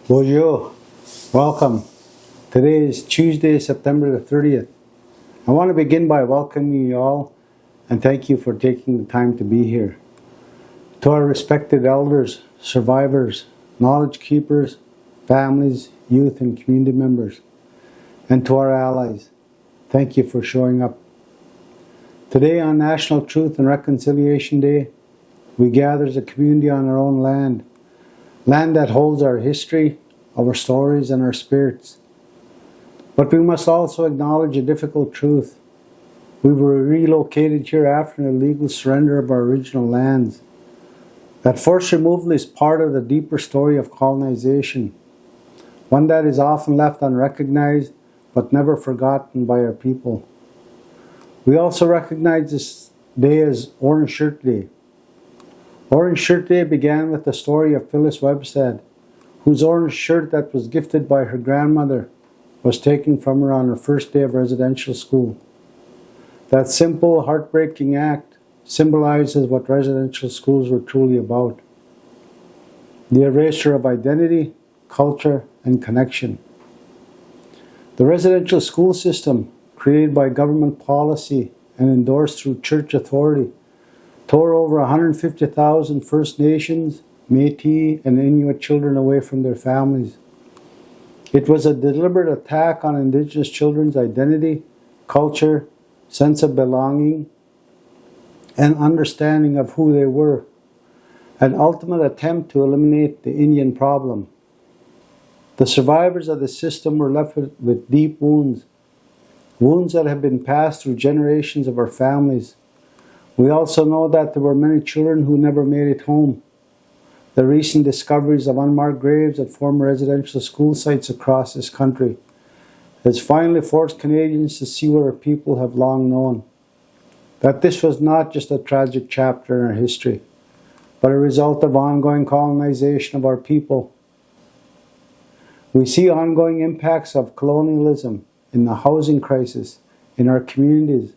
Bonjour, welcome. Today is Tuesday, September the 30th. I want to begin by welcoming you all and thank you for taking the time to be here. To our respected elders, survivors, knowledge keepers, families, youth and community members, and to our allies, thank you for showing up. Today on National Truth and Reconciliation Day, we gather as a community on our own land that holds our history, our stories, and our spirits. But we must also acknowledge a difficult truth. We were relocated here after an illegal surrender of our original lands. That forced removal is part of the deeper story of colonization, one that is often left unrecognized but never forgotten by our people. We also recognize this day as Orange Shirt Day. Orange Shirt Day began with the story of Phyllis Webstad, whose orange shirt that was gifted by her grandmother was taken from her on her first day of residential school. That simple, heartbreaking act symbolizes what residential schools were truly about: the erasure of identity, culture, and connection. The residential school system, created by government policy and endorsed through church authority, tore over 150,000 First Nations, Métis, and Inuit children away from their families. It was a deliberate attack on Indigenous children's identity, culture, sense of belonging, and understanding of who they were, an ultimate attempt to eliminate the Indian problem. The survivors of the system were left with deep wounds that have been passed through generations of our families. We also know that there were many children who never made it home. The recent discoveries of unmarked graves at former residential school sites across this country has finally forced Canadians to see what our people have long known: that this was not just a tragic chapter in our history, but a result of ongoing colonization of our people. We see ongoing impacts of colonialism in the housing crisis in our communities,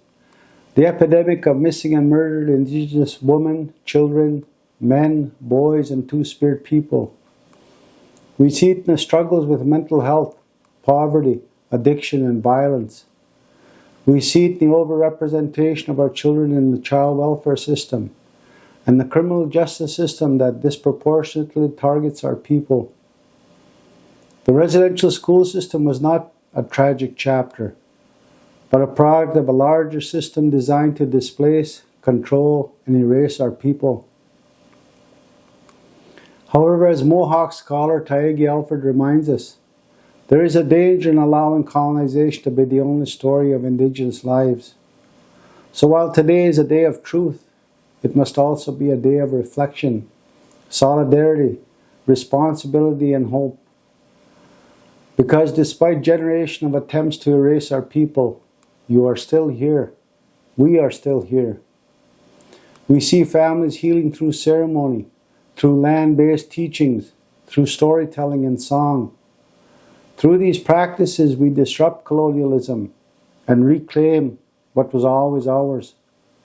the epidemic of missing and murdered Indigenous women, children, men, boys, and Two-Spirit people. We see it in the struggles with mental health, poverty, addiction, and violence. We see it in the overrepresentation of our children in the child welfare system and the criminal justice system that disproportionately targets our people. The residential school system was not a tragic chapter, but a product of a larger system designed to displace, control, and erase our people. However, as Mohawk scholar Tyegi Alford reminds us, there is a danger in allowing colonization to be the only story of Indigenous lives. So while today is a day of truth, it must also be a day of reflection, solidarity, responsibility, and hope. Because despite generations of attempts to erase our people, you are still here. We are still here. We see families healing through ceremony, through land-based teachings, through storytelling and song. Through these practices, we disrupt colonialism and reclaim what was always ours: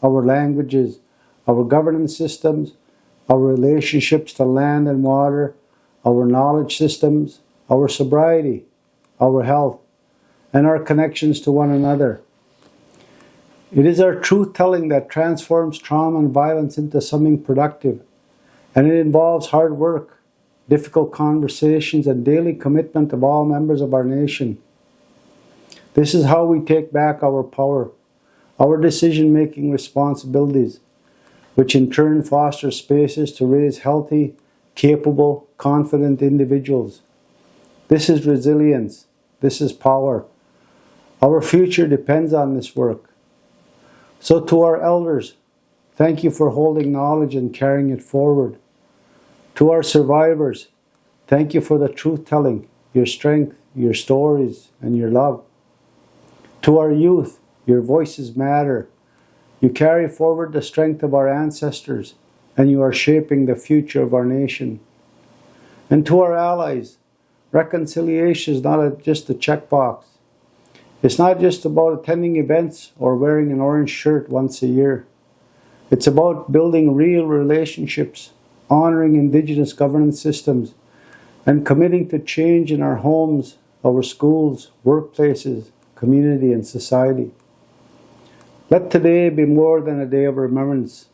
our languages, our governance systems, our relationships to land and water, our knowledge systems, our sobriety, our health, and our connections to one another. It is our truth-telling that transforms trauma and violence into something productive, and it involves hard work, difficult conversations, and daily commitment of all members of our nation. This is how we take back our power, our decision-making responsibilities, which in turn foster spaces to raise healthy, capable, confident individuals. This is resilience. This is power. Our future depends on this work. So to our elders, thank you for holding knowledge and carrying it forward. To our survivors, thank you for the truth-telling, your strength, your stories, and your love. To our youth, your voices matter. You carry forward the strength of our ancestors, and you are shaping the future of our nation. And to our allies, reconciliation is not just a checkbox. It's not just about attending events or wearing an orange shirt once a year. It's about building real relationships, honoring Indigenous governance systems, and committing to change in our homes, our schools, workplaces, community, and society. Let today be more than a day of remembrance.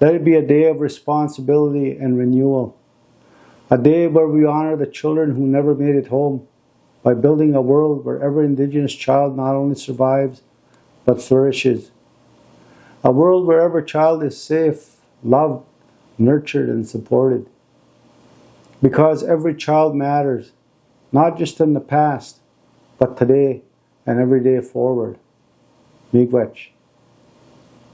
Let it be a day of responsibility and renewal. A day where we honor the children who never made it home by building a world where every Indigenous child not only survives, but flourishes. A world where every child is safe, loved, nurtured, and supported. Because every child matters, not just in the past, but today and every day forward. Miigwech.